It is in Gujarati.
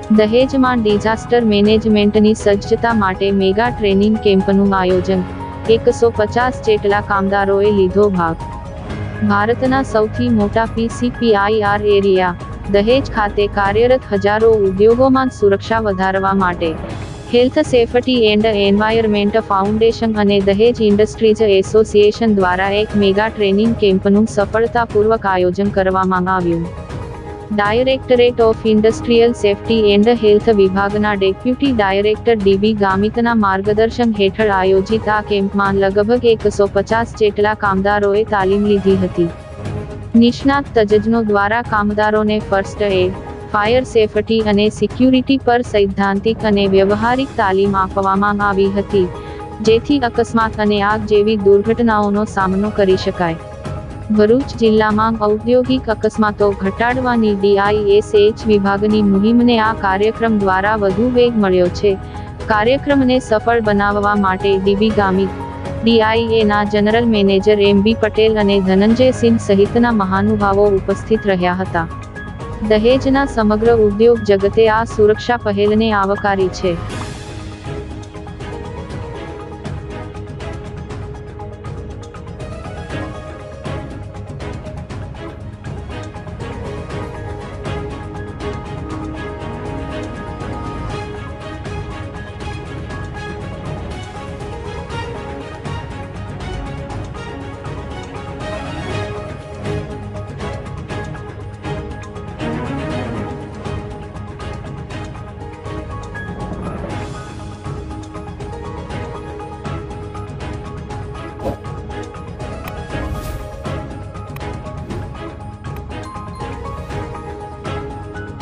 દહેજમાં ડિઝાસ્ટર મેનેજમેન્ટની સજ્જતા માટે મેગા ટ્રેનિંગ કેમ્પનું આયોજન, 150 જેટલા કામદારોએ લીધો ભાગ. ભારતના સૌથી મોટા PCPIR એરિયા, દહેજ ખાતે કાર્યરત હજારો ઉદ્યોગોમાં સુરક્ષા વધારવા માટે health safety and environment foundation અને દહેજ ઇન્ડસ્ટ્રીઝ એસોસિએશન દ્વારા એક મેગા ટ્રેનિંગ કેમ્પનું સફળતાપૂર્વક આયોજન કરવામાં આવ્યું. Directorate of industrial safety and health વિભાગના ડેપ્યુટી ડાયરેક્ટર DB ગામિતના માર્ગદર્શન હેઠળ આયોજિત આ કેમ્પમાં લગભગ 150 જેટલા કામદારોએ તાલીમ લીધી હતી. નિષ્ણાત તજજ્ઞો દ્વારા કામદારોને ફર્સ્ટ એડ, ફાયર સેફટી અને સિક્યુરિટી પર સૈદ્ધાંતિક અને વ્યવહારિક તાલીમ આપવામાં આવી હતી, જેથી અકસ્માત અને આગ જેવી દુર્ઘટનાઓનો સામનો કરી શકાય. ભરૂચ જિલ્લામાં ઔદ્યોગિક અકસ્માતો ઘટાડવાની DISH વિભાગની મુહિમને આ કાર્યક્રમ દ્વારા વધુ વેગ મળ્યો છે. કાર્યક્રમને સફળ બનાવવા માટે DB ગામિત, DIA ના જનરલ મેનેજર MB પટેલ અને ધનંજય સિંહ સહિતના મહાનુભાવો ઉપસ્થિત રહ્યા હતા. દહેજના સમગ્ર ઉદ્યોગ જગતે આ સુરક્ષા પહેલને આવકારી છે.